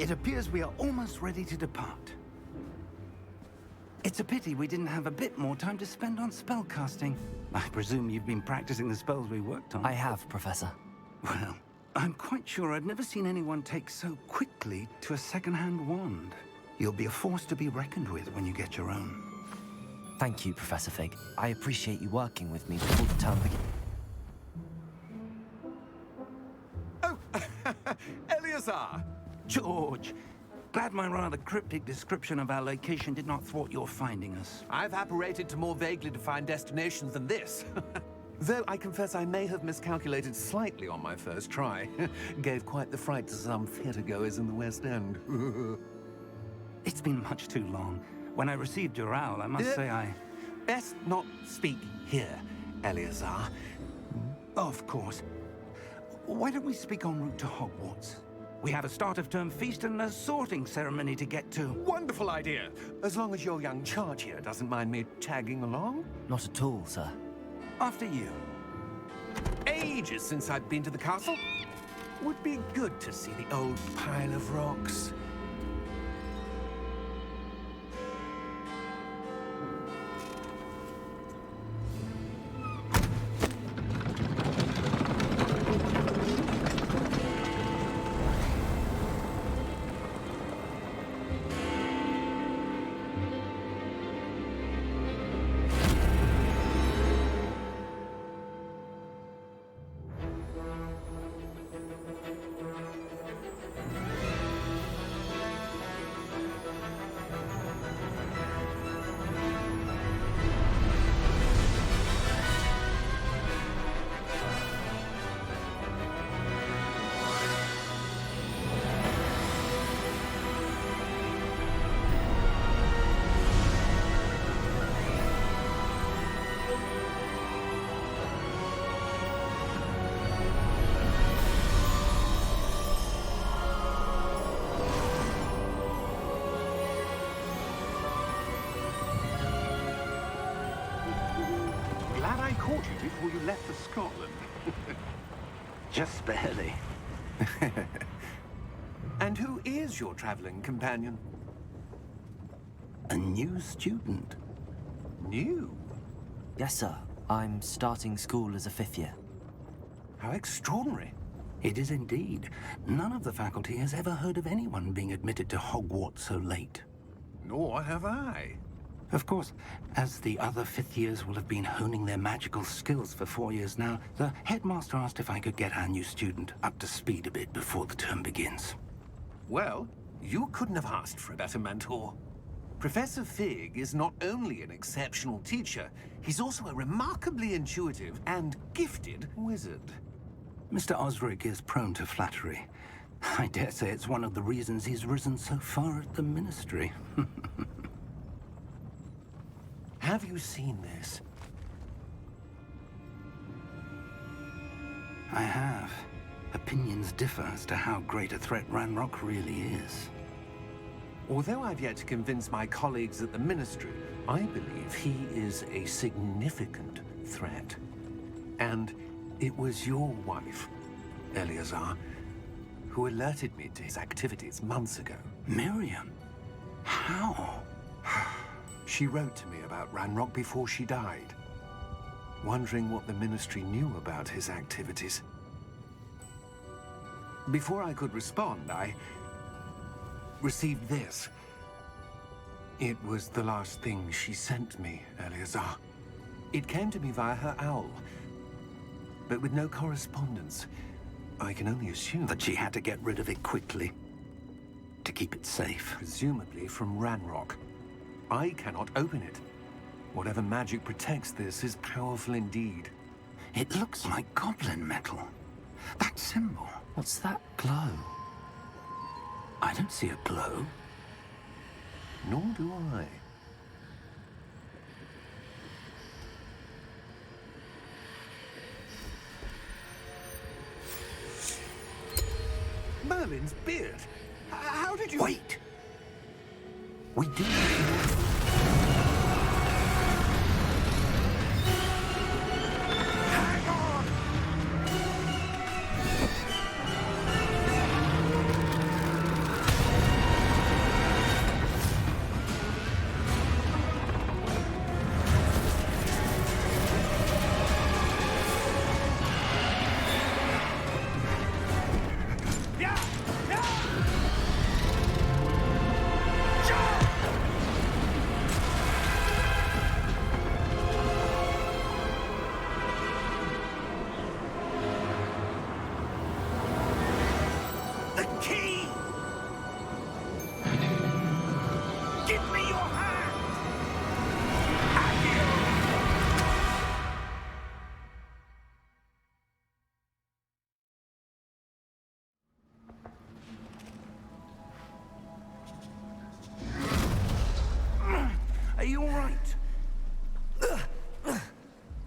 It appears we are almost ready to depart. It's a pity we didn't have a bit more time to spend on spellcasting. I presume you've been practicing the spells we worked on. I have, Professor. Well, I'm quite sure I've never seen anyone take so quickly to a second-hand wand. You'll be a force to be reckoned with when you get your own. Thank you, Professor Fig. I appreciate you working with me before the term begins. Oh, Eleazar! George! Glad my rather cryptic description of our location did not thwart your finding us. I've apparated to more vaguely defined destinations than this. Though I confess I may have miscalculated slightly on my first try. Gave quite the fright to some theatergoers in the West End. It's been much too long. When I received your owl, I must say I... Best not speak here, Eleazar. Of course. Why don't we speak en route to Hogwarts? We have a start-of-term feast and a sorting ceremony to get to. Wonderful idea! As long as your young charge here doesn't mind me tagging along. Not at all, sir. After you. Ages since I've been to the castle. Would be good to see the old pile of rocks. Glad I caught you before you left for Scotland. Just barely. And who is your traveling companion? A new student. New? Yes, sir. I'm starting school as a 5th year. How extraordinary. It is indeed. None of the faculty has ever heard of anyone being admitted to Hogwarts so late. Nor have I. Of course, as the other 5th years will have been honing their magical skills for 4 years now, the headmaster asked if I could get our new student up to speed a bit before the term begins. Well, you couldn't have asked for a better mentor. Professor Fig is not only an exceptional teacher, he's also a remarkably intuitive and gifted wizard. Mr. Osric is prone to flattery. I dare say it's one of the reasons he's risen so far at the Ministry. Have you seen this? I have. Opinions differ as to how great a threat Ranrock really is. Although I've yet to convince my colleagues at the Ministry, I believe he is a significant threat. And it was your wife, Eleazar, who alerted me to his activities months ago. Miriam? How? She wrote to me about Ranrock before she died, wondering what the Ministry knew about his activities. Before I could respond, I received this. It was the last thing she sent me, Eleazar. It came to me via her owl, but with no correspondence. I can only assume That she had to get rid of it quickly, to keep it safe. presumably from Ranrock. I cannot open it. Whatever magic protects this is powerful indeed. It looks like goblin metal. That symbol. What's that glow? I don't see a glow. Nor do I. Merlin's beard. How did you... Wait! We do. Hang on!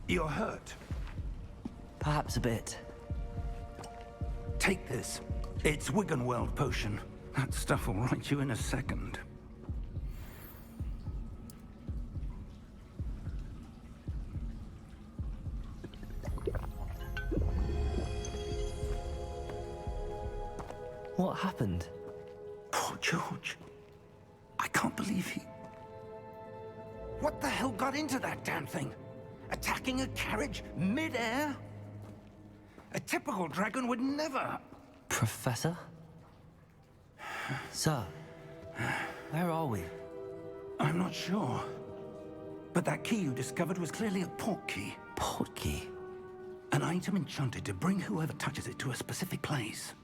You're hurt. Perhaps a bit. Take this. It's Wiggenweld potion. That stuff will right you in a second. What happened? Poor George. I can't believe he... What the hell got into that damn thing? Attacking a carriage mid-air? A typical dragon would never... Professor? Sir, where are we? I'm not sure. But that key you discovered was clearly a port key. Port key? An item enchanted to bring whoever touches it to a specific place.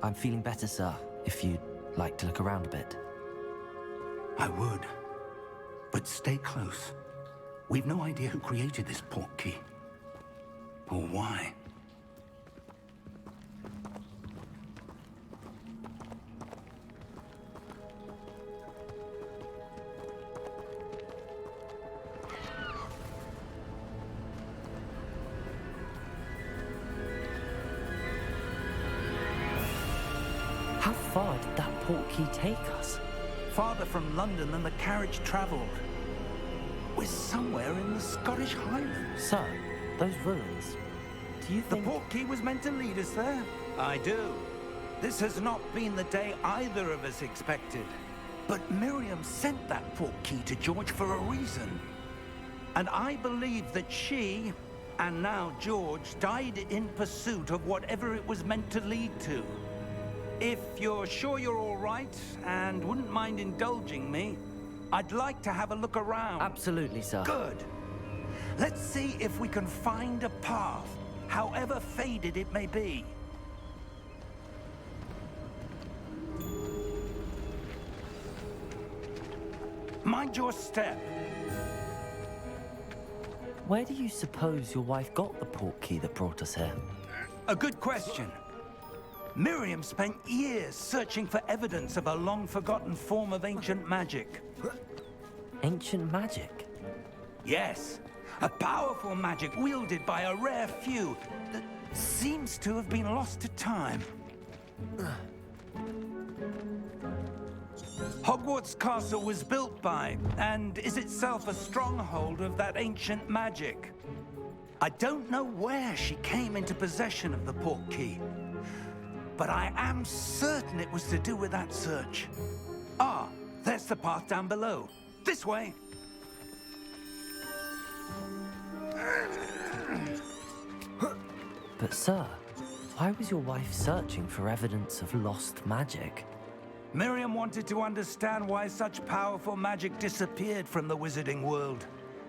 I'm feeling better, sir, if you'd like to look around a bit. I would. But stay close. We've no idea who created this port key. Or why. How far did that port key take us? Farther from London than the carriage traveled. We're somewhere in the Scottish Highlands. Sir, those ruins. Do you The think... port key was meant to lead us there? I do. This has not been the day either of us expected. But Miriam sent that port key to George for a reason. And I believe that she, and now George, died in pursuit of whatever it was meant to lead to. If you're sure you're all right, and wouldn't mind indulging me, I'd like to have a look around. Absolutely, sir. Good. Let's see if we can find a path, however faded it may be. Mind your step. Where do you suppose your wife got the port key that brought us here? A good question. Miriam spent years searching for evidence of a long-forgotten form of ancient magic. Ancient magic? Yes, a powerful magic wielded by a rare few that seems to have been lost to time. Hogwarts Castle was built by, and is itself a stronghold of that ancient magic. I don't know where she came into possession of the port key, but I am certain it was to do with that search. Ah, there's the path down below. This way. But sir, why was your wife searching for evidence of lost magic? Miriam wanted to understand why such powerful magic disappeared from the wizarding world.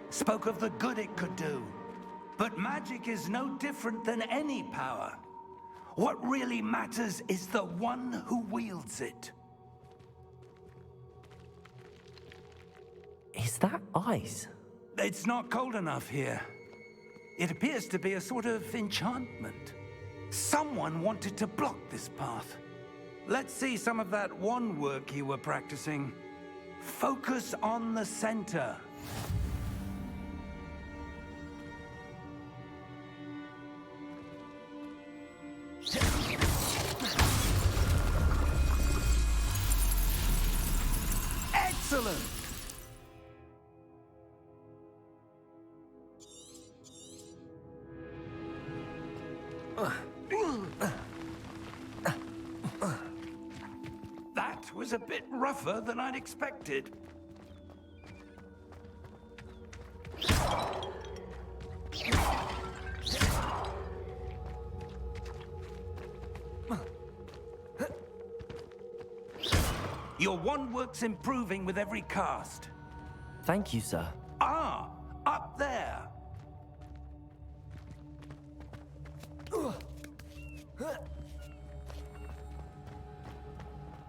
Spoke of the good it could do. But magic is no different than any power. What really matters is the one who wields it. Is that ice? It's not cold enough here. It appears to be a sort of enchantment. Someone wanted to block this path. Let's see some of that wand work you were practicing. Focus on the center. Excellent! That was a bit rougher than I'd expected. Your wand work's improving with every cast. Thank you, sir. Ah, up there.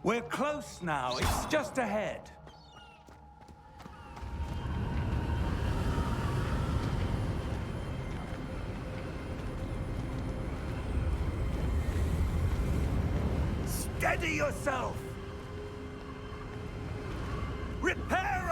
We're close now. It's just ahead. Steady yourself. Repair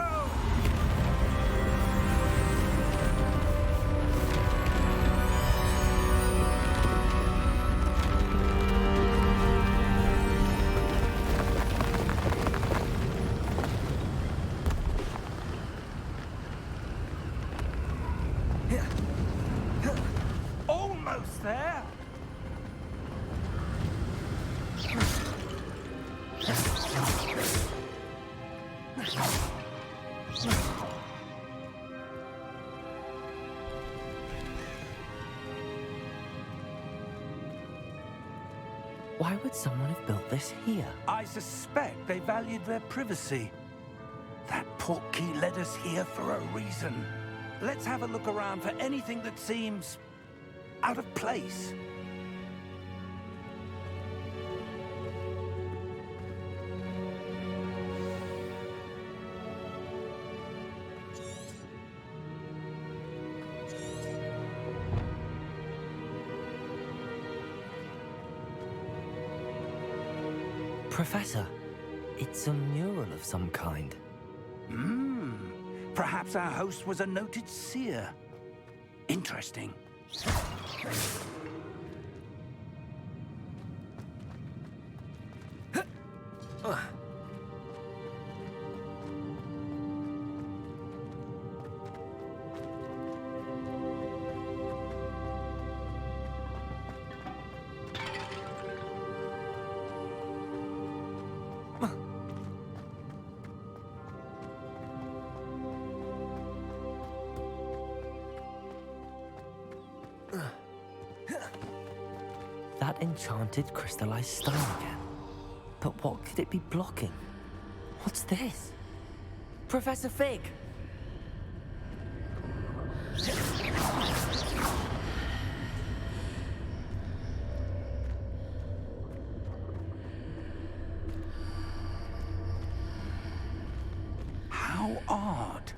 Why would someone have built this here? I suspect they valued their privacy. That portkey led us here for a reason. Let's have a look around for anything that seems out of place. Professor, it's a mural of some kind. Perhaps our host was a noted seer. Interesting. That enchanted crystallized stone again. But what could it be blocking? What's this? Professor Fig! How odd.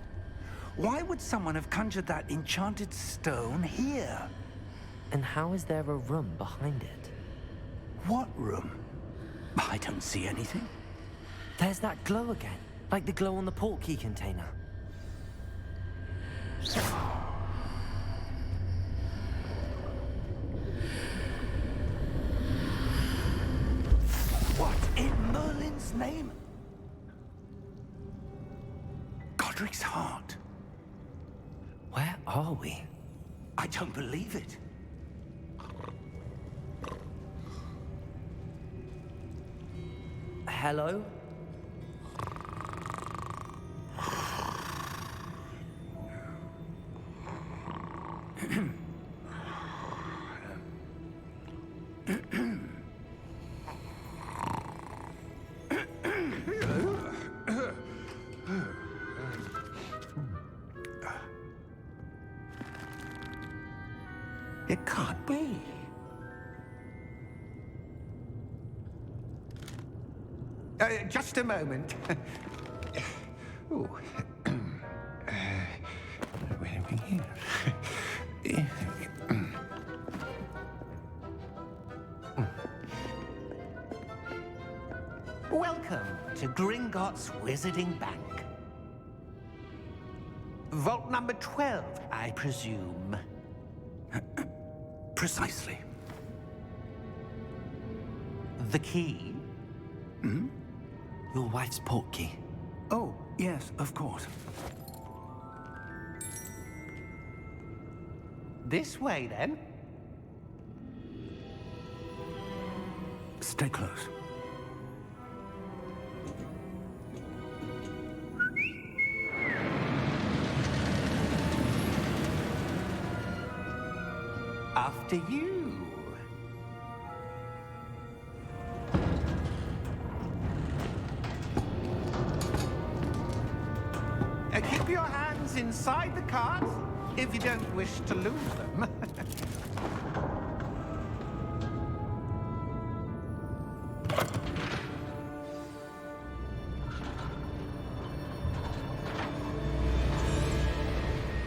Why would someone have conjured that enchanted stone here? And how is there a room behind it? What room? I don't see anything. There's that glow again, like the glow on the portkey container. What in Merlin's name? Godric's heart. Where are we? I don't believe it. Hello? It can't be. Just a moment. Ooh. Where are we here? Welcome to Gringotts Wizarding Bank. Vault number 12, I presume. Precisely. The key? Your wife's portkey. Oh, yes, of course. This way, then. Stay close. After you. Keep your hands inside the cart if you don't wish to lose them.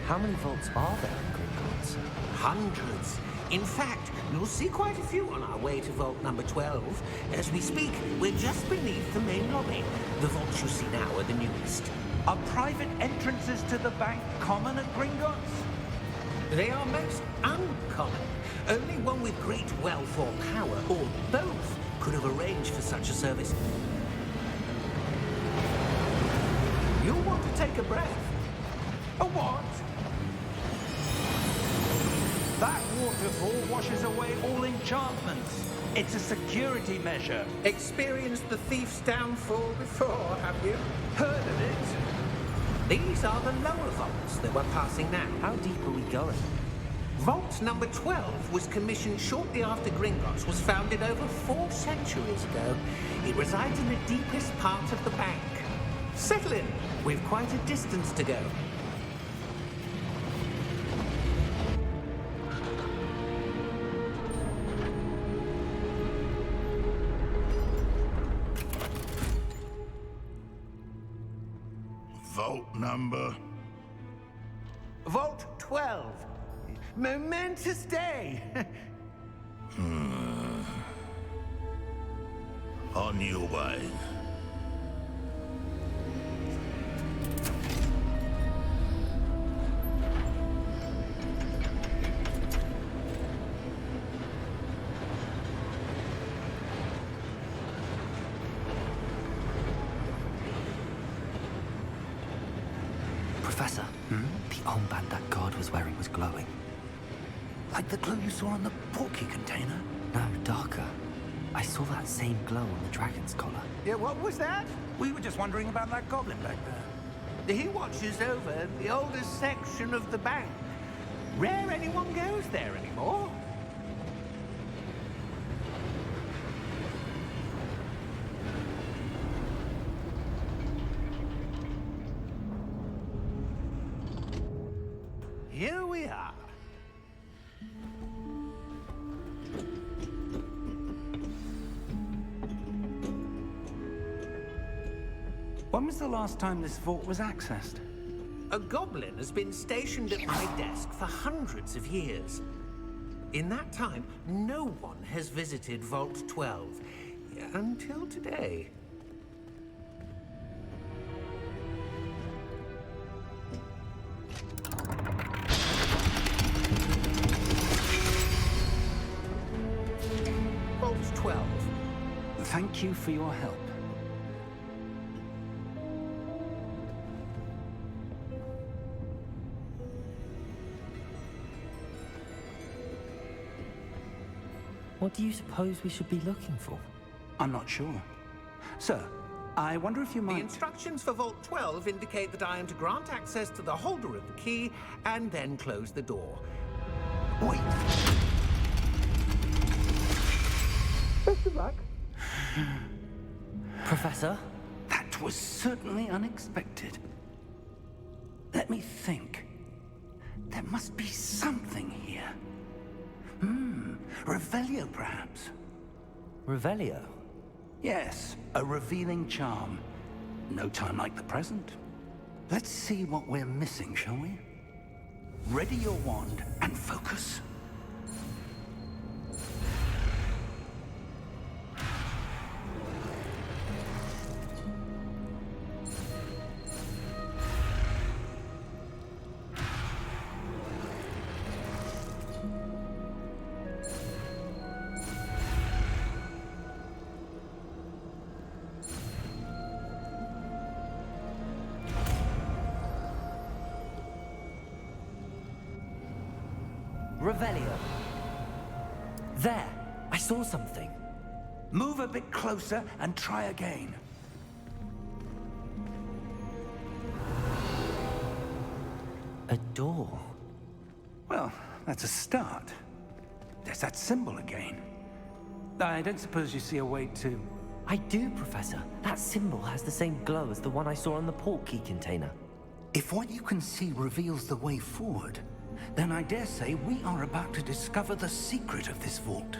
How many vaults are there in Gringotts? Hundreds. In fact, you'll see quite a few on our way to vault number 12. As we speak, we're just beneath the main lobby. The vaults you see now are the newest. Are private entrances to the bank common at Gringotts? They are most uncommon. Only one with great wealth or power, or both, could have arranged for such a service. You'll want to take a breath. A what? That waterfall washes away all enchantments. It's a security measure. Experienced the thief's downfall before, have you? Heard of it, These are the lower vaults that we're passing now. How deep are we going? Vault number 12 was commissioned shortly after Gringotts was founded over 4 centuries ago. It resides in the deepest part of the bank. Settle in. We've quite a distance to go. Vault number? Vault 12. Momentous day. On your way. Professor, the armband that guard was wearing was glowing. Like the glow you saw on the porky container? No, darker. I saw that same glow on the dragon's collar. Yeah, what was that? We were just wondering about that goblin back there. He watches over the oldest section of the bank. Rare anyone goes there anymore. Here we are. When was the last time this vault was accessed? A goblin has been stationed at my desk for hundreds of years. In that time, no one has visited Vault 12. Until today. Vault 12. Thank you for your help. What do you suppose we should be looking for? I'm not sure. Sir, I wonder if you The might... instructions for Vault 12 indicate that I am to grant access to the holder of the key and then close the door. Wait. Best of luck. Professor? That was certainly unexpected. Let me think. There must be something here. Revelio, perhaps? Revelio? Yes, a revealing charm. No time like the present. Let's see what we're missing, shall we? Ready your wand and focus. Revelio. There! I saw something. Move a bit closer and try again. A door. Well, that's a start. There's that symbol again. I don't suppose you see a way to... I do, Professor. That symbol has the same glow as the one I saw on the port key container. If what you can see reveals the way forward, then I dare say we are about to discover the secret of this vault.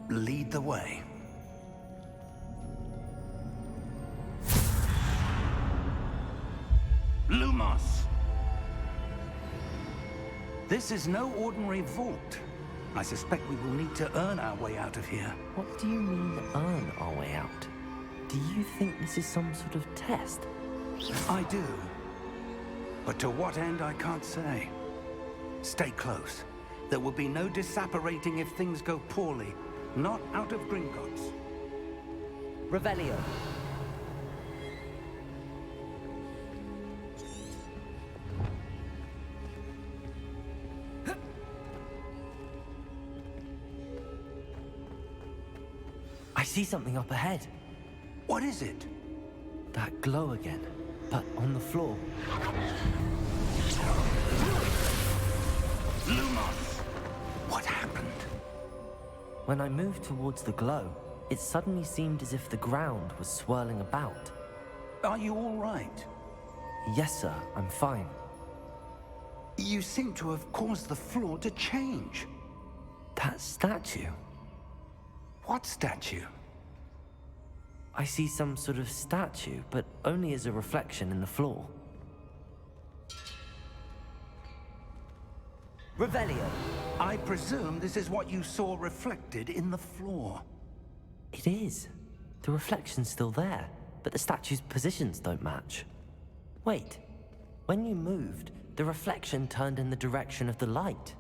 Lead the way. Lumos! This is no ordinary vault. I suspect we will need to earn our way out of here. What do you mean, earn our way out? Do you think this is some sort of test? I do. But to what end, I can't say. Stay close. There will be no disapparating if things go poorly. Not out of Gringotts. Revelio. I see something up ahead. What is it? That glow again. but on the floor. Lumos! What happened? When I moved towards the glow, it suddenly seemed as if the ground was swirling about. Are you all right? Yes, sir, I'm fine. You seem to have caused the floor to change. That statue. What statue? I see some sort of statue, but only as a reflection in the floor. Revelio. I presume this is what you saw reflected in the floor. It is. The reflection's still there, but the statue's positions don't match. Wait. When you moved, the reflection turned in the direction of the light.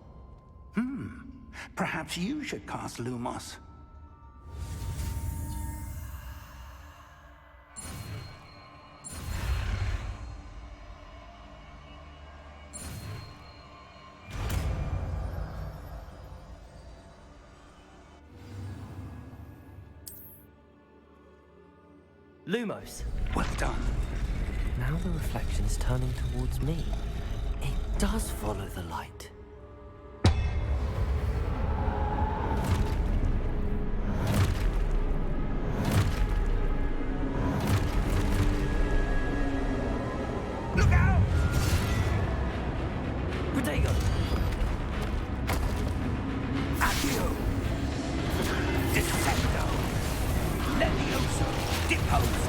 Perhaps you should cast Lumos. Lumos. Well done. Now the reflection is turning towards me. It does follow the light. Look out! Protego! Accio! Descendo! Levioso! Depose!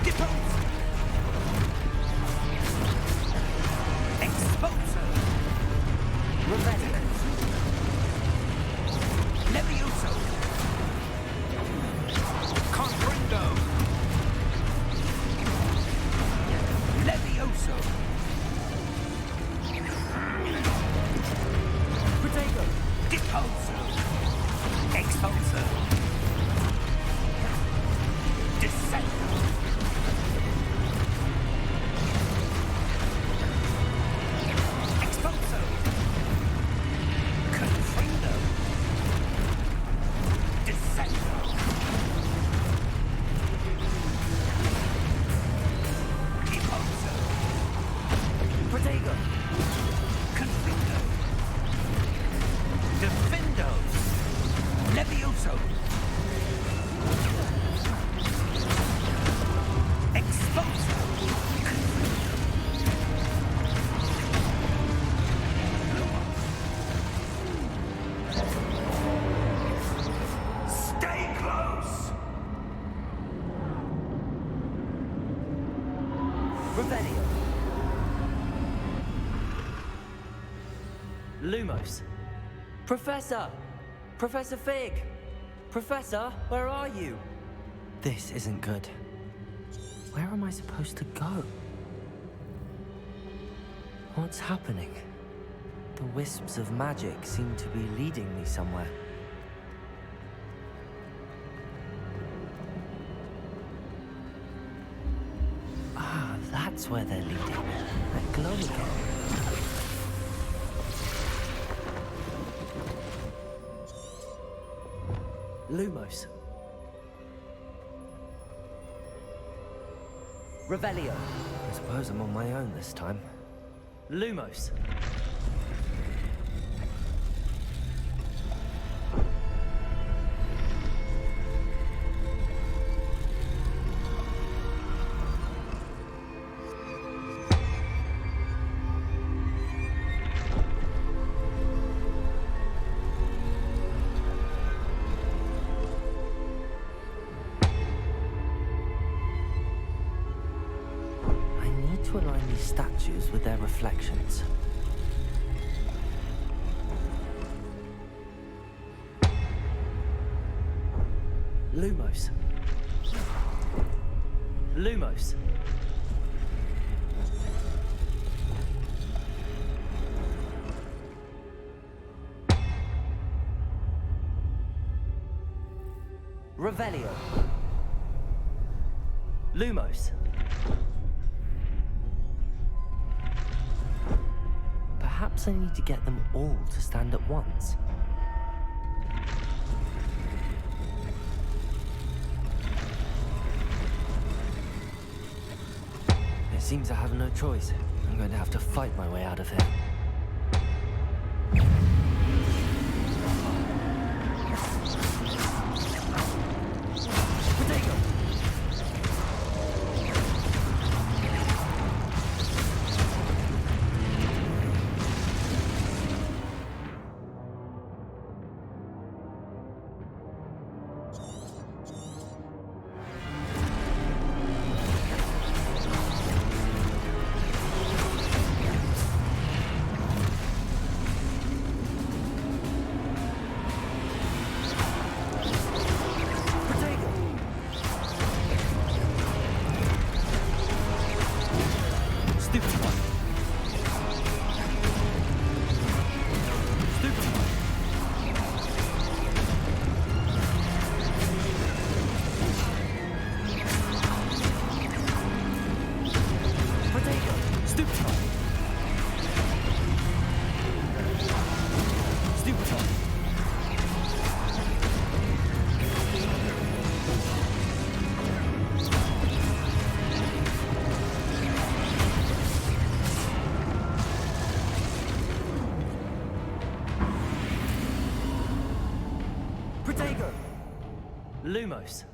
Depose! Exposer! Revelio! Levioso! Comprendo! Levioso! Protego! Deposer! Exposer! Descendo! Exposer! Confrindo! Descendo! Deposer! Protego! Confrindo! Defendo! Levioso! Exposer! Stay close! Revelio! Lumos! Professor! Professor Fig! Professor, where are you? This isn't good. Where am I supposed to go? What's happening? The wisps of magic seem to be leading me somewhere. Ah, that's where they're leading. That glow again. Lumos. Revelio. I suppose I'm on my own this time. Lumos. To align these statues with their reflections. Lumos. Lumos. Revelio. Lumos. Perhaps I need to get them all to stand at once. Seems I have no choice. I'm going to have to fight my way out of here. Potato! Lumos.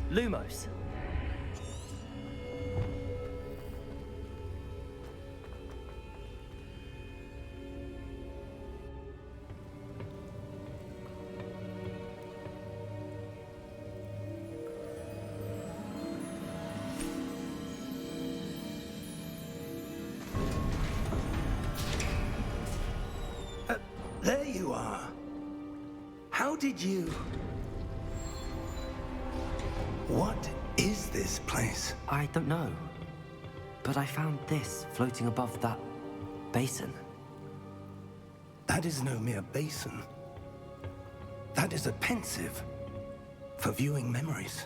Lumos. There you are. How did you... What is this place? I don't know. But I found this floating above that basin. That is no mere basin. That is a pensive for viewing memories.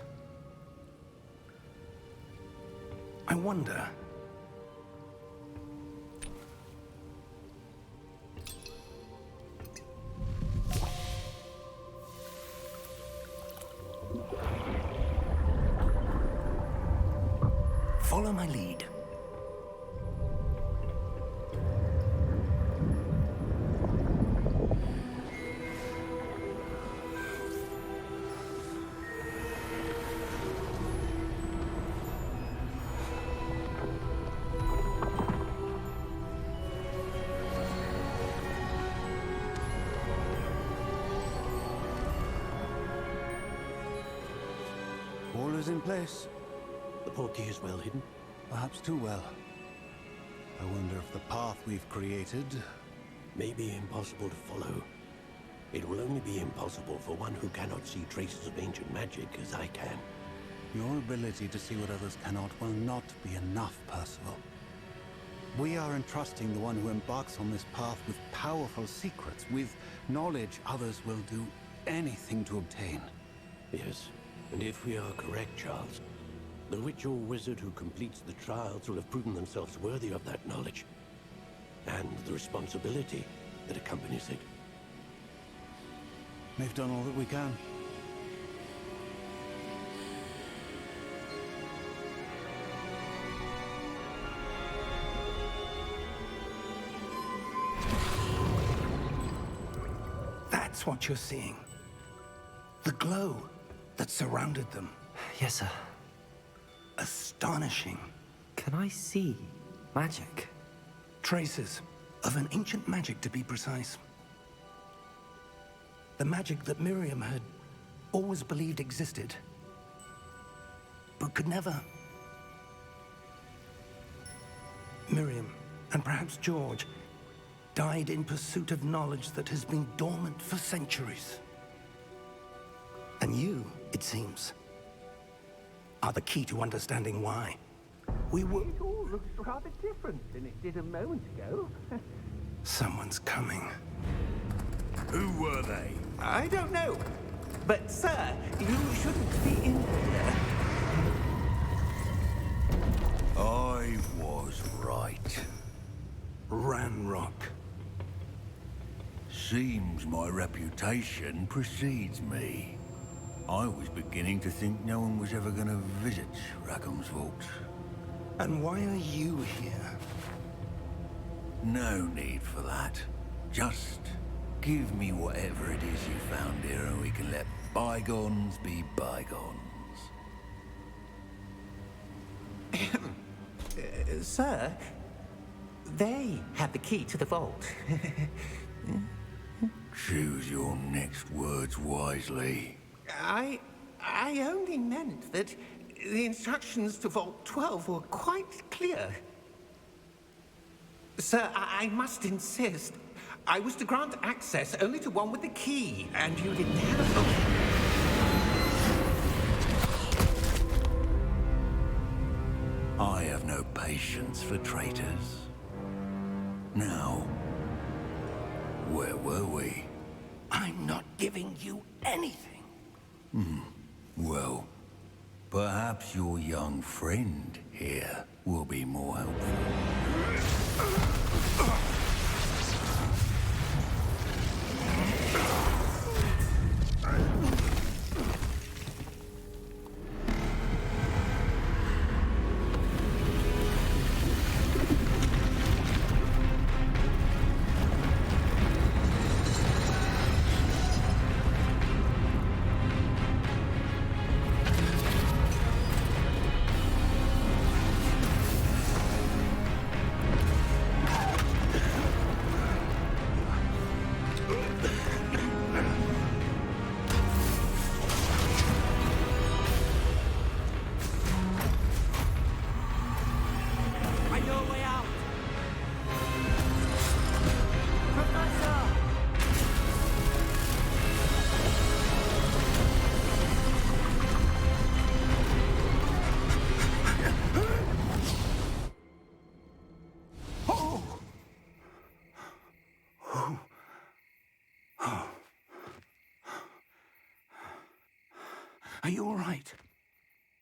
I wonder... Follow my lead. All is in place. The portkey is well hidden. Perhaps too well. I wonder if the path we've created... May be impossible to follow. It will only be impossible for one who cannot see traces of ancient magic as I can. Your ability to see what others cannot will not be enough, Percival. We are entrusting the one who embarks on this path with powerful secrets, with knowledge others will do anything to obtain. Yes, and if we are correct, Charles, the witch or wizard who completes the trials will have proven themselves worthy of that knowledge, and the responsibility that accompanies it. We've done all that we can. That's what you're seeing. The glow that surrounded them. Yes, sir. Astonishing. Can I see magic? Traces of an ancient magic, to be precise. The magic that Miriam had always believed existed, but could never. Miriam, and perhaps George, died in pursuit of knowledge that has been dormant for centuries. And you, it seems, are the key to understanding why. We were... It all looks rather different than it did a moment ago. Someone's coming. Who were they? I don't know. But, sir, you shouldn't be in here. I was right. Ranrock. Seems my reputation precedes me. I was beginning to think no one was ever going to visit Rackham's vault. And why are you here? No need for that. Just give me whatever it is you found here and we can let bygones be bygones. Sir, they have the key to the vault. Choose your next words wisely. I only meant that the instructions to Vault 12 were quite clear. Sir, I must insist. I was to grant access only to one with the key, and you didn't have... I have no patience for traitors. Now, where were we? I'm not giving you anything. Well, perhaps your young friend here will be more helpful. Are you all right?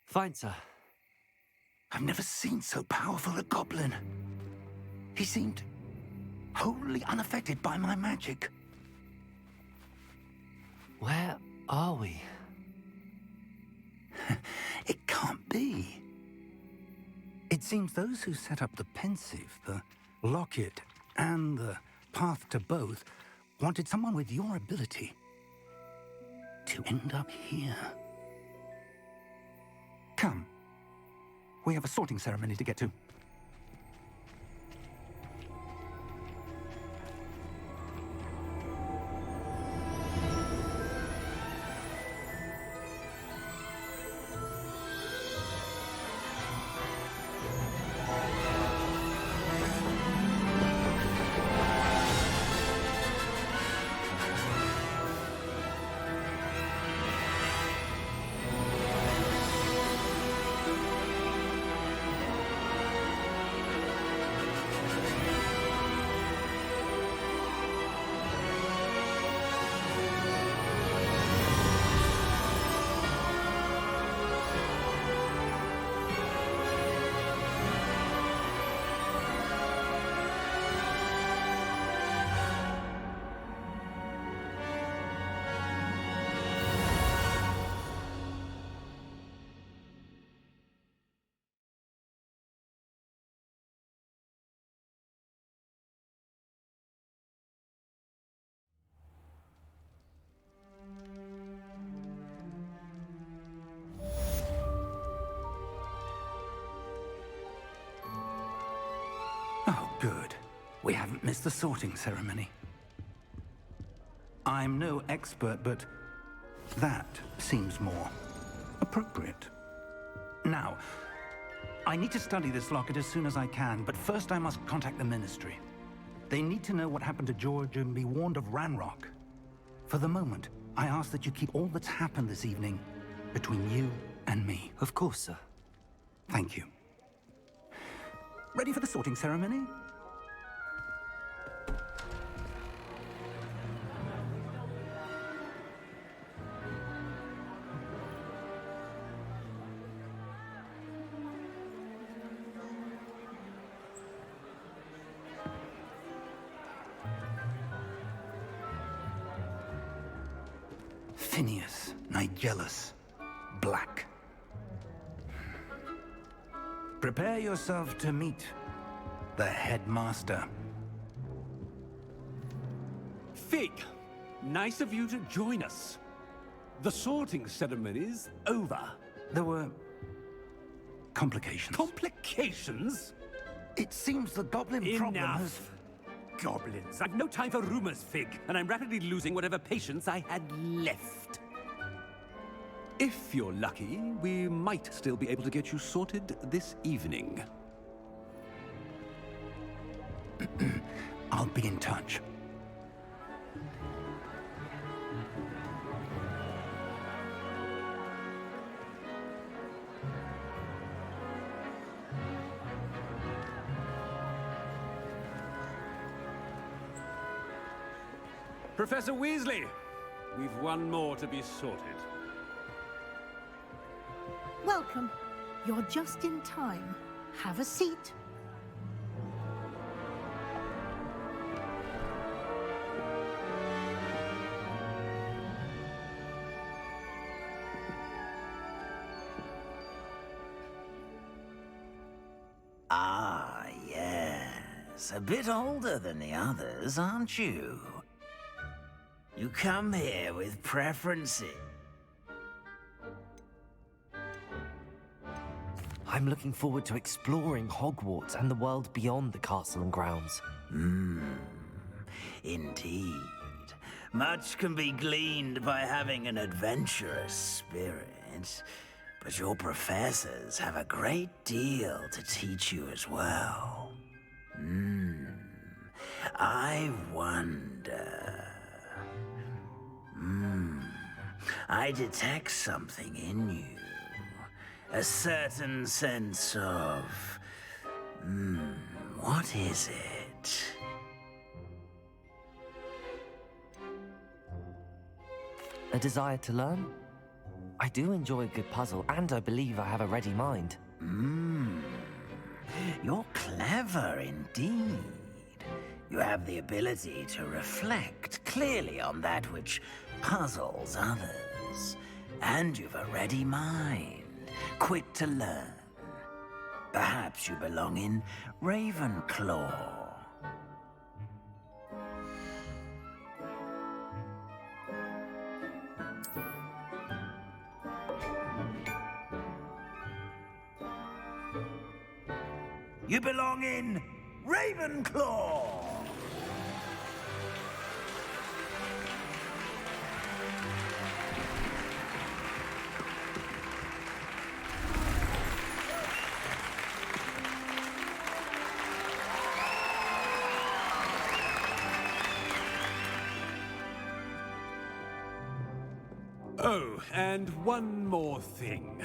Fine, sir. I've never seen so powerful a goblin. He seemed wholly unaffected by my magic. Where are we? It can't be. It seems those who set up the pensive, the locket, and the path to both wanted someone with your ability to end up here. Come. We have a sorting ceremony to get to. Oh, good. We haven't missed the sorting ceremony. I'm no expert, but that seems more appropriate. Now, I need to study this locket as soon as I can, but first I must contact the Ministry. They need to know what happened to George and be warned of Ranrock. For the moment, I ask that you keep all that's happened this evening between you and me. Of course, sir. Thank you. Ready for the sorting ceremony? Phineas, Nigellus, Black. Prepare yourself to meet the headmaster. Fig, nice of you to join us. The sorting ceremony's over. There were complications. Complications? It seems the goblin problem has... Enough. Goblins. I've no time for rumors, Fig, and I'm rapidly losing whatever patience I had left. If you're lucky, we might still be able to get you sorted this evening. I'll be in touch. Professor Weasley, we've one more to be sorted. Welcome. You're just in time. Have a seat. Ah, yes. A bit older than the others, aren't you? You come here with preferences. I'm looking forward to exploring Hogwarts and the world beyond the castle and grounds. Indeed. Much can be gleaned by having an adventurous spirit, but your professors have a great deal to teach you as well. I wonder... I detect something in you. A certain sense of... what is it? A desire to learn? I do enjoy a good puzzle, and I believe I have a ready mind. You're clever indeed. You have the ability to reflect clearly on that which puzzles others. And you've a ready mind, quick to learn. Perhaps you belong in Ravenclaw. You belong in Ravenclaw! Oh, and one more thing.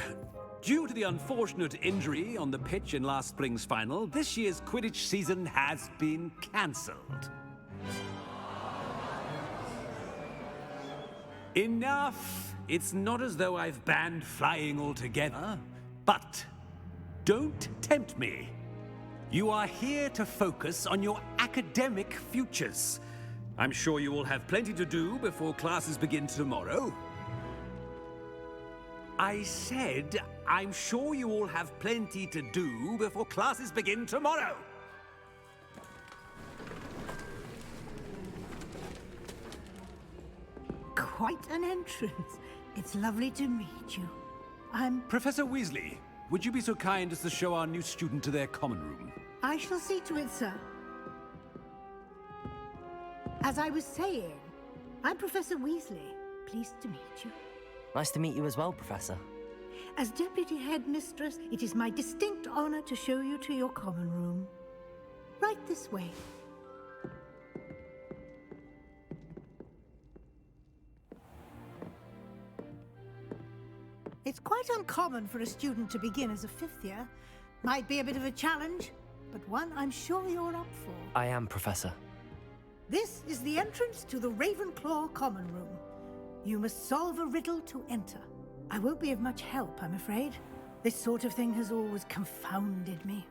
Due to the unfortunate injury on the pitch in last spring's final, this year's Quidditch season has been cancelled. Enough! It's not as though I've banned flying altogether, but don't tempt me. You are here to focus on your academic futures. I'm sure you will have plenty to do before classes begin tomorrow. I said, I'm sure you all have plenty to do before classes begin tomorrow. Quite an entrance. It's lovely to meet you. I'm... Professor Weasley, would you be so kind as to show our new student to their common room? I shall see to it, sir. As I was saying, I'm Professor Weasley. Pleased to meet you. Nice to meet you as well, Professor. As Deputy Headmistress, it is my distinct honor to show you to your common room. Right this way. It's quite uncommon for a student to begin as a fifth year. Might be a bit of a challenge, but one I'm sure you're up for. I am, Professor. This is the entrance to the Ravenclaw Common Room. You must solve a riddle to enter. I won't be of much help, I'm afraid. This sort of thing has always confounded me.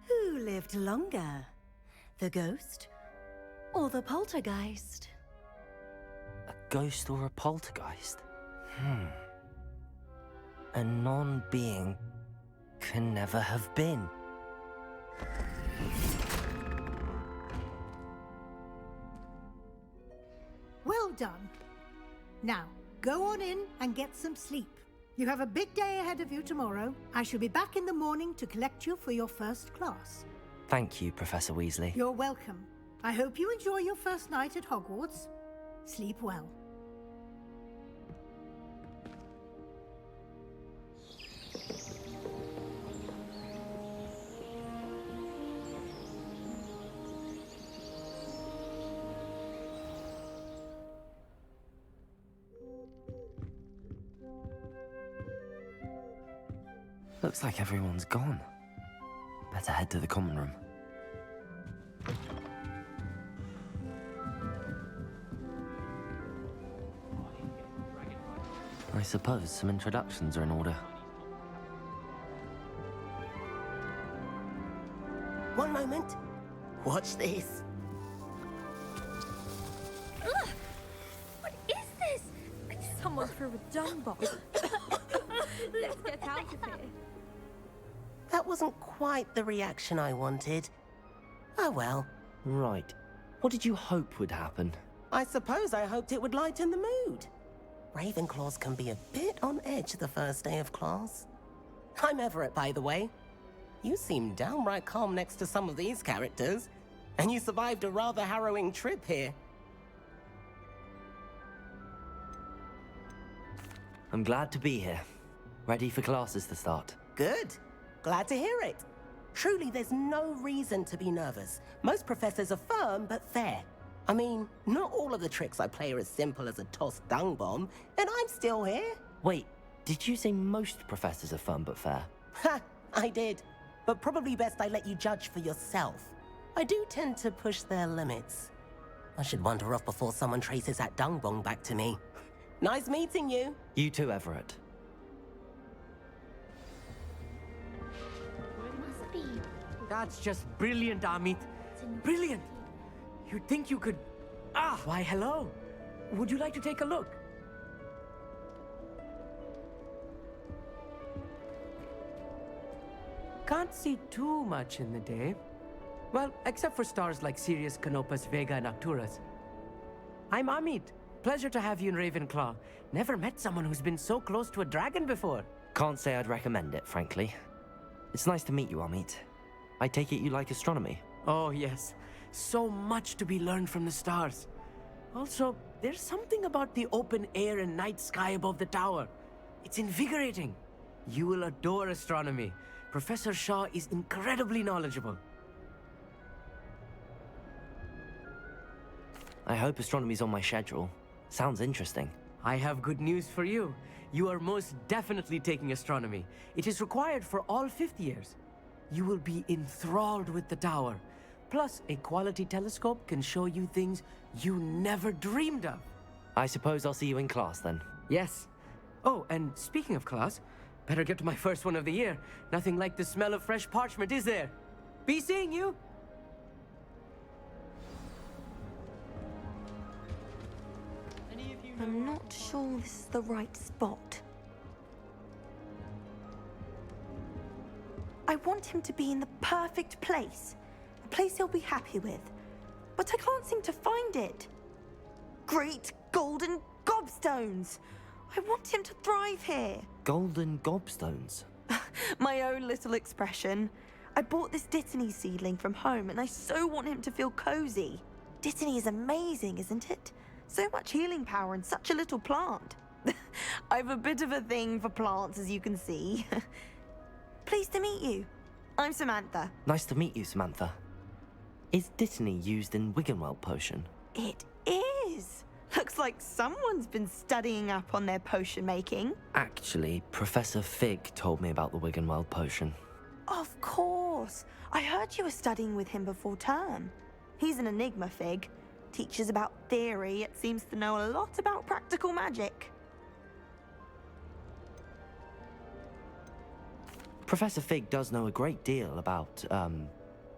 Who lived longer? The ghost or the poltergeist? A ghost or a poltergeist? A non-being can never have been. Well done. Now, go on in and get some sleep. You have a big day ahead of you tomorrow. I shall be back in the morning to collect you for your first class. Thank you, Professor Weasley. You're welcome. I hope you enjoy your first night at Hogwarts. Sleep well. Looks like everyone's gone. Better head to the common room. I suppose some introductions are in order. One moment. Watch this. Ugh! What is this? Someone threw a dung bomb. Let's get out of here. That wasn't quite the reaction I wanted. Oh well. Right. What did you hope would happen? I suppose I hoped it would lighten the mood. Ravenclaws can be a bit on edge the first day of class. I'm Everett, by the way. You seem downright calm next to some of these characters, and you survived a rather harrowing trip here. I'm glad to be here. Ready for classes to start. Good. Glad to hear it. Truly, there's no reason to be nervous. Most professors are firm but fair. I mean, not all of the tricks I play are as simple as a tossed dung bomb, and I'm still here. Wait, did you say most professors are firm but fair? Ha! I did. But probably best I let you judge for yourself. I do tend to push their limits. I should wander off before someone traces that dung bomb back to me. Nice meeting you. You too, Everett. That's just brilliant, Amit. Brilliant! You'd think you could... Ah, why hello. Would you like to take a look? Can't see too much in the day. Well, except for stars like Sirius, Canopus, Vega, and Arcturus. I'm Amit. Pleasure to have you in Ravenclaw. Never met someone who's been so close to a dragon before. Can't say I'd recommend it, frankly. It's nice to meet you, Amit. I take it you like astronomy? Oh, yes. So much to be learned from the stars. Also, there's something about the open air and night sky above the tower. It's invigorating. You will adore astronomy. Professor Shaw is incredibly knowledgeable. I hope astronomy's on my schedule. Sounds interesting. I have good news for you. You are most definitely taking astronomy. It is required for all 5th years. You will be enthralled with the tower. Plus, a quality telescope can show you things you never dreamed of. I suppose I'll see you in class then. Yes. Oh, and speaking of class, better get to my first one of the year. Nothing like the smell of fresh parchment, is there? Be seeing you! I'm not sure this is the right spot. I want him to be in the perfect place. A place he'll be happy with. But I can't seem to find it. Great golden gobstones! I want him to thrive here. Golden gobstones? My own little expression. I bought this Dittany seedling from home and I so want him to feel cozy. Dittany is amazing, isn't it? So much healing power in such a little plant. I've a bit of a thing for plants, as you can see. Pleased to meet you. I'm Samantha. Nice to meet you, Samantha. Is Dittany used in Wiggenweld potion? It is. Looks like someone's been studying up on their potion making. Actually, Professor Fig told me about the Wiggenweld potion. Of course. I heard you were studying with him before term. He's an enigma, Fig. Teaches about theory, yet seems to know a lot about practical magic. Professor Fig does know a great deal about,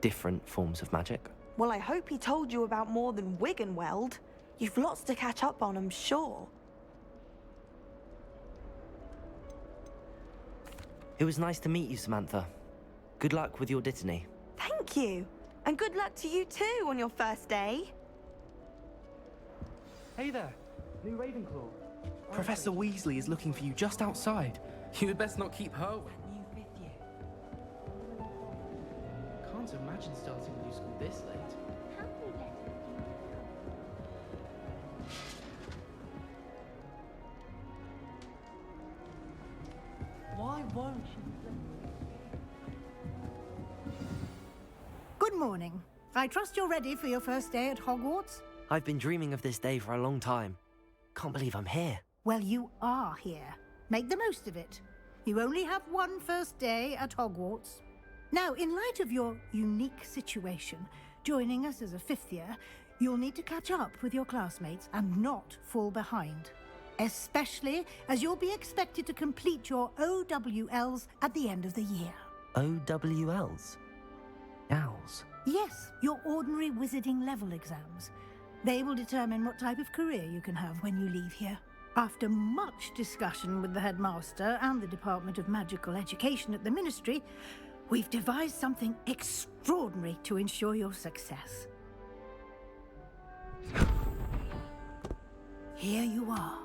different forms of magic. Well, I hope he told you about more than Wiggenweld. You've lots to catch up on, I'm sure. It was nice to meet you, Samantha. Good luck with your dittany. Thank you. And good luck to you too on your first day. Hey there, new Ravenclaw. Professor Weasley is looking for you just outside. You had best not keep her with new fifth year. Can't imagine starting new school this late. Why won't you? Good morning. I trust you're ready for your first day at Hogwarts? I've been dreaming of this day for a long time. Can't believe I'm here. Well, you are here. Make the most of it. You only have one first day at Hogwarts. Now, in light of your unique situation, joining us as a fifth year, you'll need to catch up with your classmates and not fall behind. Especially as you'll be expected to complete your OWLs at the end of the year. OWLs? Owls? Yes, your ordinary wizarding level exams. They will determine what type of career you can have when you leave here. After much discussion with the headmaster and the Department of Magical Education at the Ministry, we've devised something extraordinary to ensure your success. Here you are.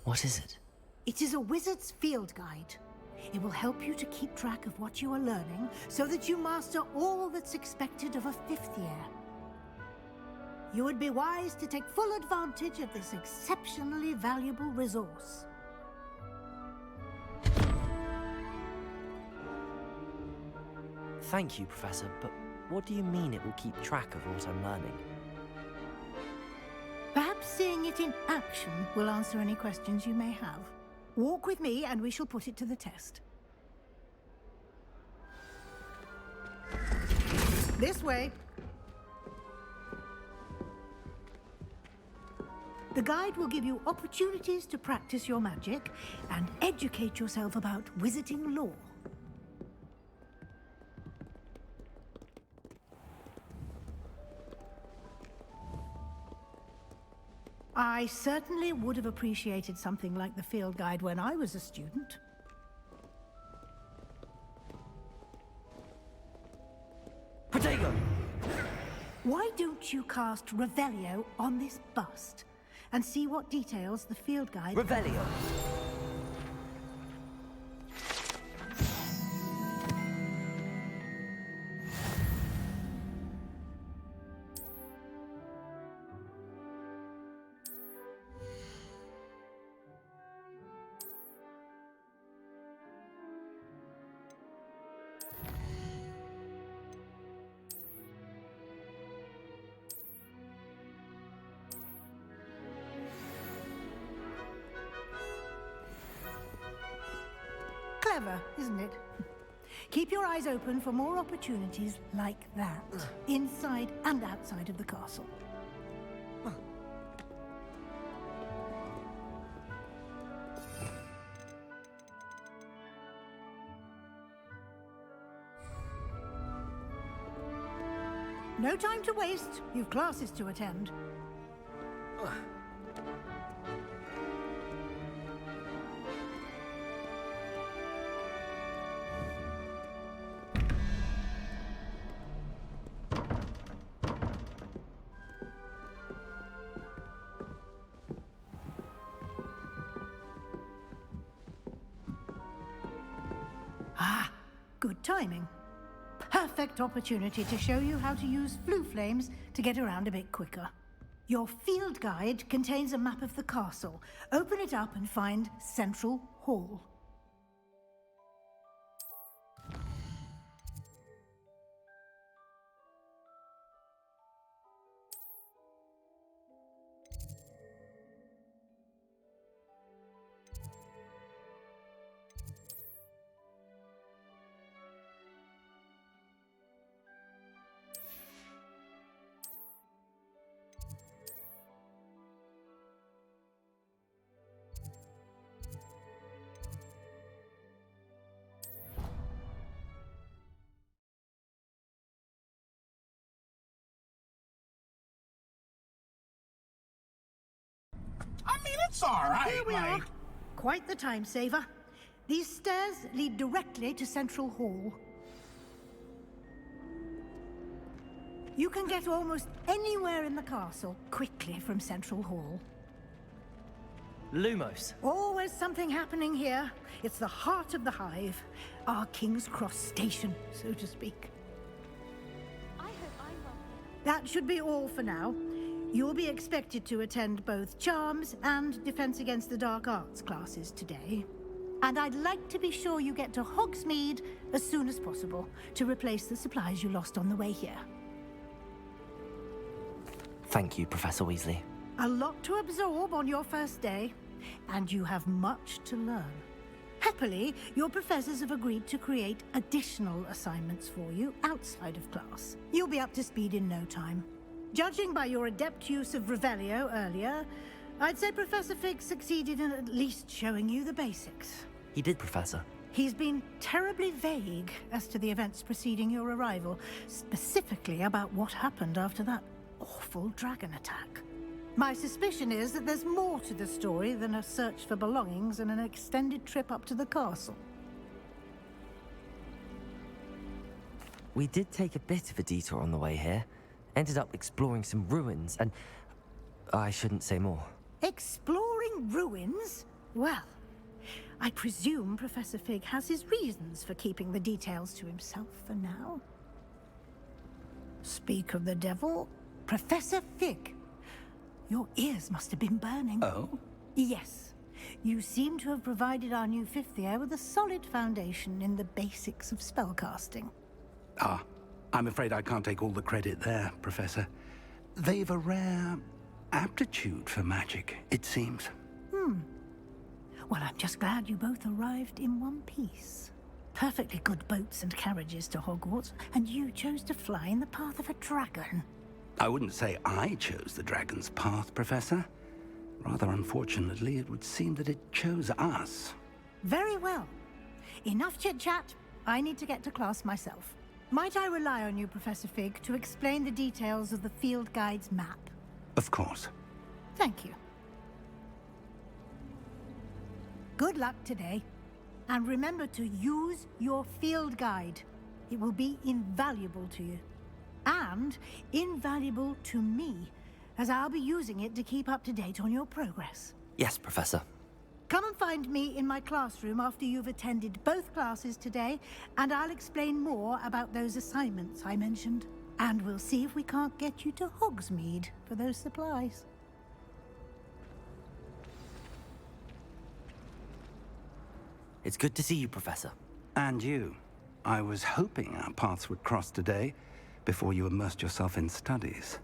What is it? It is a wizard's field guide. It will help you to keep track of what you are learning so that you master all that's expected of a fifth year. You would be wise to take full advantage of this exceptionally valuable resource. Thank you, Professor, but what do you mean it will keep track of what I'm learning? Perhaps seeing it in action will answer any questions you may have. Walk with me and we shall put it to the test. This way. The guide will give you opportunities to practice your magic and educate yourself about wizarding lore. I certainly would have appreciated something like the field guide when I was a student. Protego! Why don't you cast Revelio on this bust and see what details the field guide... Revelio! Clever, isn't it? Keep your eyes open for more opportunities like that, inside and outside of the castle. No time to waste. You've classes to attend. Ah, good timing. Perfect opportunity to show you how to use flue flames to get around a bit quicker. Your field guide contains a map of the castle. Open it up and find Central Hall. I mean, it's all right. Here we are. Quite the time saver. These stairs lead directly to Central Hall. You can get almost anywhere in the castle quickly from Central Hall. Lumos. Always something happening here. It's the heart of the hive. Our King's Cross station, so to speak. I hope I'm welcome. That should be all for now. You'll be expected to attend both Charms and Defense Against the Dark Arts classes today. And I'd like to be sure you get to Hogsmeade as soon as possible to replace the supplies you lost on the way here. Thank you, Professor Weasley. A lot to absorb on your first day, and you have much to learn. Happily, your professors have agreed to create additional assignments for you outside of class. You'll be up to speed in no time. Judging by your adept use of Revelio earlier, I'd say Professor Fig succeeded in at least showing you the basics. He did, Professor. He's been terribly vague as to the events preceding your arrival, specifically about what happened after that awful dragon attack. My suspicion is that there's more to the story than a search for belongings and an extended trip up to the castle. We did take a bit of a detour on the way here. Ended up exploring some ruins, and I shouldn't say more. Exploring ruins? Well, I presume Professor Fig has his reasons for keeping the details to himself for now. Speak of the devil, Professor Fig. Your ears must have been burning. Oh? Yes. You seem to have provided our new fifth year with a solid foundation in the basics of spellcasting. Ah, I'm afraid I can't take all the credit there, Professor. They've a rare aptitude for magic, it seems. Well, I'm just glad you both arrived in one piece. Perfectly good boats and carriages to Hogwarts, and you chose to fly in the path of a dragon. I wouldn't say I chose the dragon's path, Professor. Rather unfortunately, it would seem that it chose us. Very well. Enough chit-chat. I need to get to class myself. Might I rely on you, Professor Fig, to explain the details of the field guide's map? Of course. Thank you. Good luck today. And remember to use your field guide. It will be invaluable to you. And invaluable to me, as I'll be using it to keep up to date on your progress. Yes, Professor. Come and find me in my classroom after you've attended both classes today, and I'll explain more about those assignments I mentioned. And we'll see if we can't get you to Hogsmeade for those supplies. It's good to see you, Professor. And you. I was hoping our paths would cross today, before you immersed yourself in studies.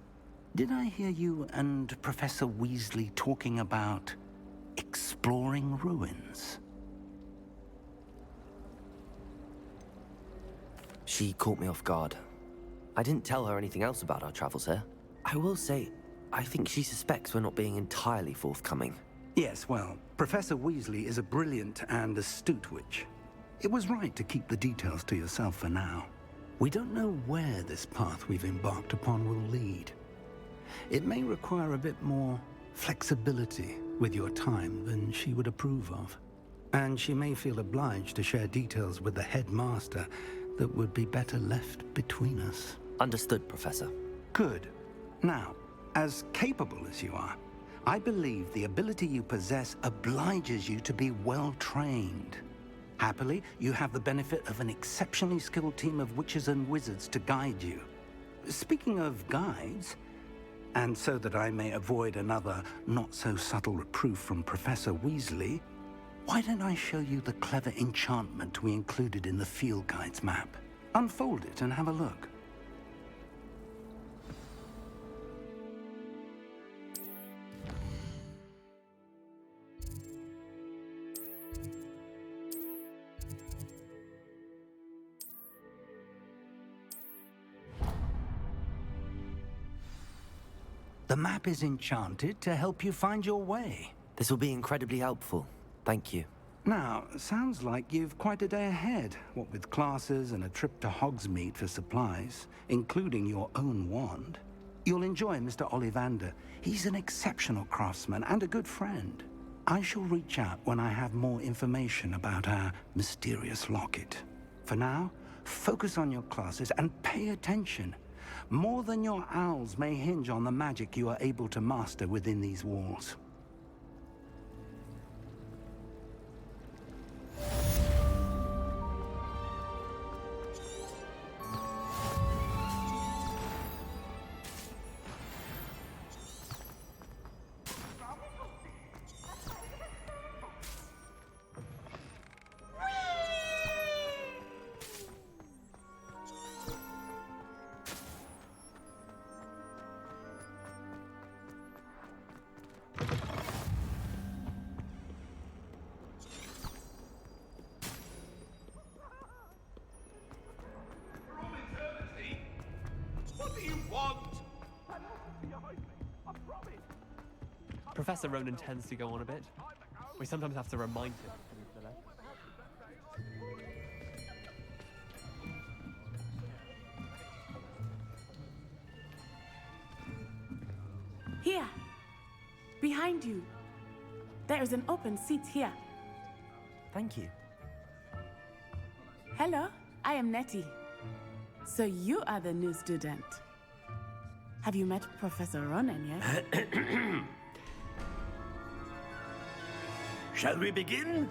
Did I hear you and Professor Weasley talking about exploring ruins? She caught me off guard. I didn't tell her anything else about our travels here. I will say, I think she suspects we're not being entirely forthcoming. Yes, well, Professor Weasley is a brilliant and astute witch. It was right to keep the details to yourself for now. We don't know where this path we've embarked upon will lead. It may require a bit more flexibility with your time than she would approve of. And she may feel obliged to share details with the headmaster that would be better left between us. Understood, Professor. Good. Now, as capable as you are, I believe the ability you possess obliges you to be well-trained. Happily, you have the benefit of an exceptionally skilled team of witches and wizards to guide you. Speaking of guides, And so that I may avoid another not-so-subtle reproof from Professor Weasley, why don't I show you the clever enchantment we included in the field guide's map? Unfold it and have a look. The map is enchanted to help you find your way. This will be incredibly helpful. Thank you. Now, sounds like you've quite a day ahead, what with classes and a trip to Hogsmeade for supplies, including your own wand. You'll enjoy Mr. Ollivander. He's an exceptional craftsman and a good friend. I shall reach out when I have more information about our mysterious locket. For now, focus on your classes and pay attention. More than your owls may hinge on the magic you are able to master within these walls. Professor Ronan tends to go on a bit. We sometimes have to remind him to move to the left. Here, behind you. There is an open seat here. Thank you. Hello, I am Nettie. So you are the new student. Have you met Professor Ronan yet? Shall we begin?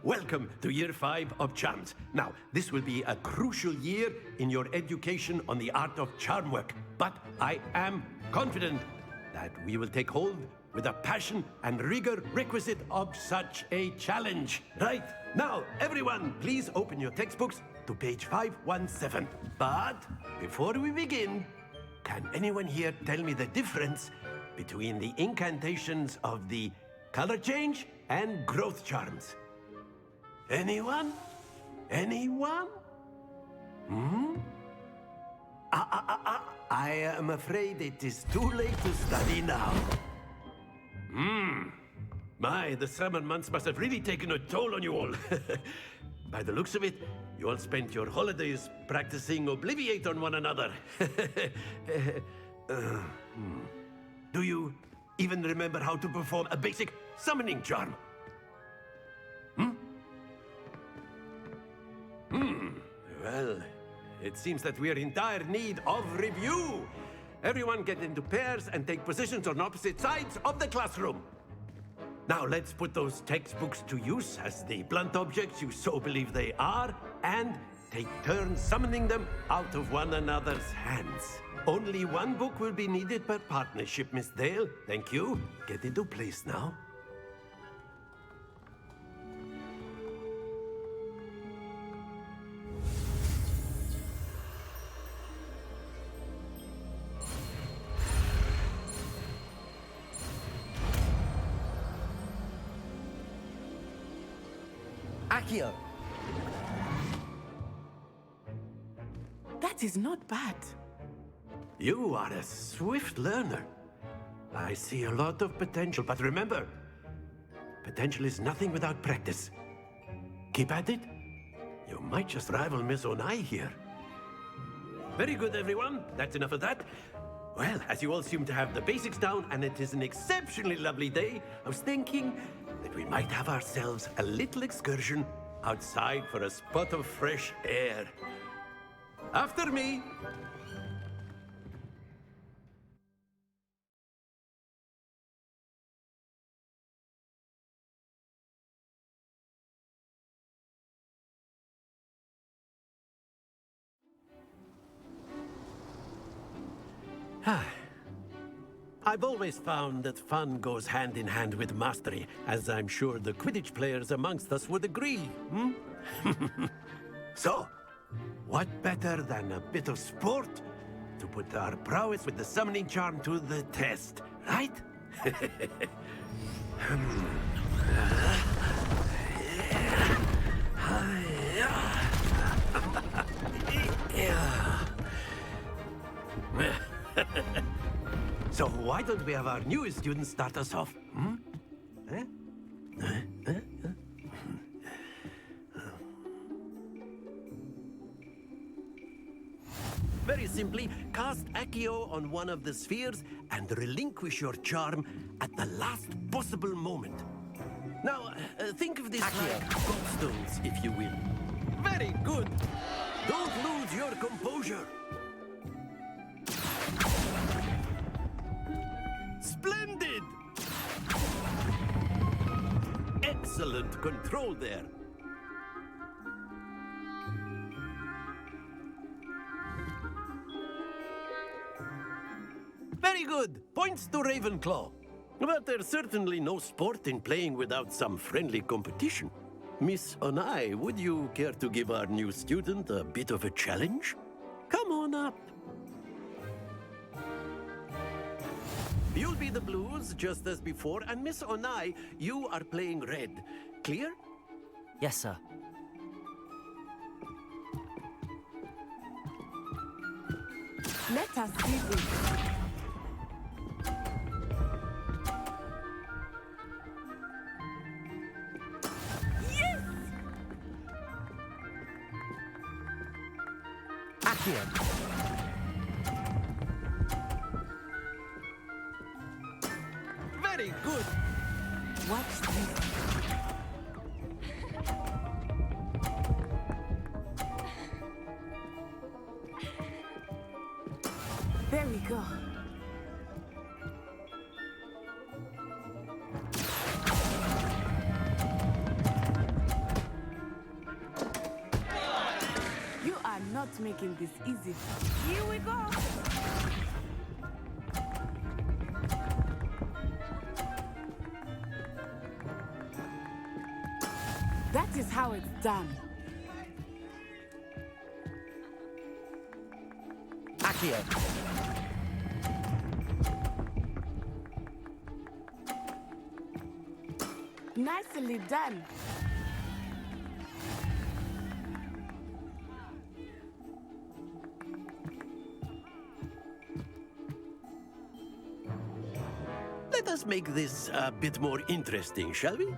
Welcome to Year 5 of Charms. Now, this will be a crucial year in your education on the art of charm work, but I am confident that we will take hold with the passion and rigor requisite of such a challenge. Right, now, everyone, please open your textbooks to page 517. But before we begin, can anyone here tell me the difference between the incantations of the color change and growth charms? Anyone? Anyone? I am afraid it is too late to study now. My, the summer months must have really taken a toll on you all. By the looks of it, you all spent your holidays practicing Obliviate on one another. Do you even remember how to perform a basic summoning charm? Well, it seems that we are in dire need of review. Everyone get into pairs and take positions on opposite sides of the classroom. Now let's put those textbooks to use as the blunt objects you so believe they are, and take turns summoning them out of one another's hands. Only one book will be needed per partnership, Miss Dale. Thank you. Get into place now. Accio! That is not bad. You are a swift learner. I see a lot of potential, but remember, potential is nothing without practice. Keep at it. You might just rival Miss Onai here. Very good, everyone. That's enough of that. Well, as you all seem to have the basics down, and it is an exceptionally lovely day, I was thinking that we might have ourselves a little excursion outside for a spot of fresh air. After me. I've always found that fun goes hand in hand with mastery, as I'm sure the Quidditch players amongst us would agree, hmm? So, what better than a bit of sport to put our prowess with the summoning charm to the test, right? So why don't we have our newest student start us off? Hmm? Very simply, cast Accio on one of the spheres and relinquish your charm at the last possible moment. Now, think of this like gobstones, if you will. Very good. Don't lose your composure. Splendid! Excellent control there. Very good. Points to Ravenclaw. But there's certainly no sport in playing without some friendly competition. Miss Onai, would you care to give our new student a bit of a challenge? Come on up. You'll be the blues, just as before, and Miss Onai, you are playing red. Clear? Yes, sir. Let us see this. Yes! Accio. Very good. Watch this. There we go. You are not making this easy. Here we go. That is how it's done. Accio. Nicely done. Let us make this a bit more interesting, shall we?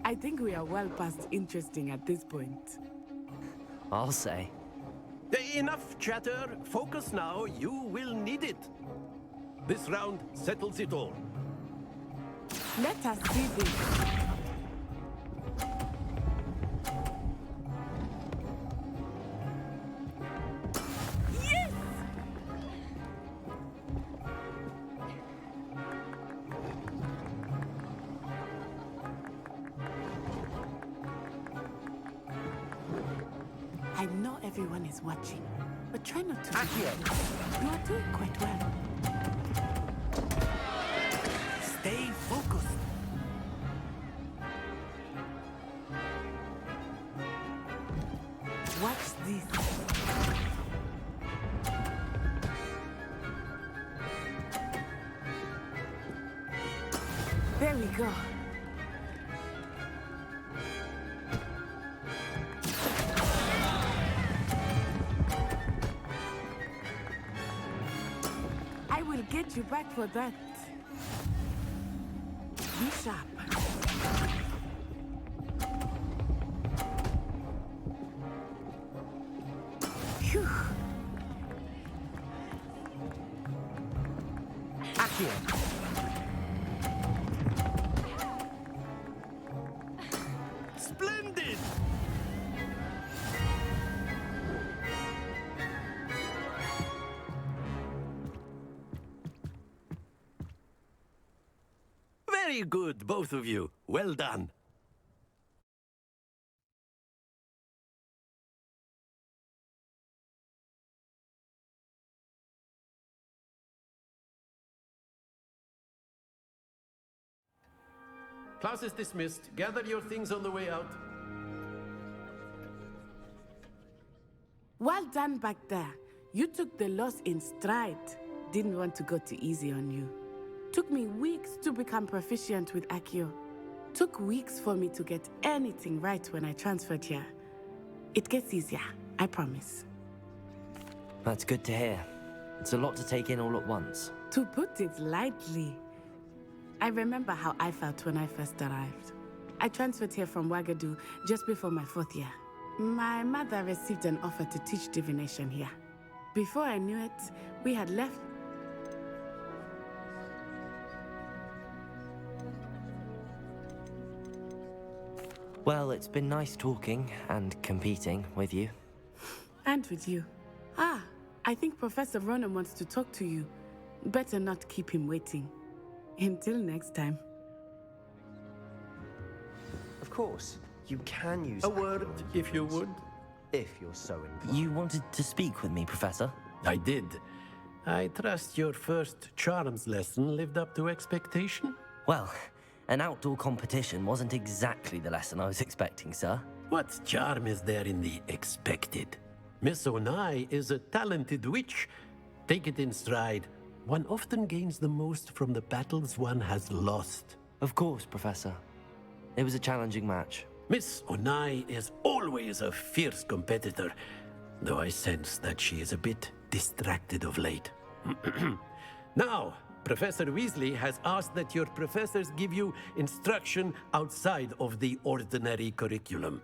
I think we are well past interesting at this point. I'll say. Enough chatter. Focus now. You will need it. This round settles it all. Let us see this. Yes! I know everyone is watching, but try not to. Accio. You are doing quite well. Stay focused. Watch this. There we go. I will get you back for that. Be sharp. Phew. Accio. Splendid! Very good, both of you. Well done. class is dismissed. Gather your things on the way out. Well done back there. You took the loss in stride. Didn't want to go too easy on you. Took me weeks to become proficient with Accio. Took weeks for me to get anything right when I transferred here. It gets easier, I promise. That's good to hear. It's a lot to take in all at once. To put it lightly, I remember how I felt when I first arrived. I transferred here from Wagadu just before my 4th year. My mother received an offer to teach divination here. Before I knew it, we had left. Well, it's been nice talking and competing with you. And with you. Ah, I think Professor Ronan wants to talk to you. Better not keep him waiting. Until next time. Of course, you can use a word, if you would. If you're so inclined. You wanted to speak with me, Professor? I did. I trust your first charms lesson lived up to expectation? Well, an outdoor competition wasn't exactly the lesson I was expecting, sir. What charm is there in the expected? Miss Onai is a talented witch. Take it in stride. One often gains the most from the battles one has lost. Of course, Professor. It was a challenging match. Miss Onai is always a fierce competitor, though I sense that she is a bit distracted of late. Now, Professor Weasley has asked that your professors give you instruction outside of the ordinary curriculum.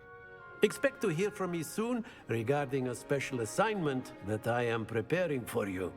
Expect to hear from me soon regarding a special assignment that I am preparing for you.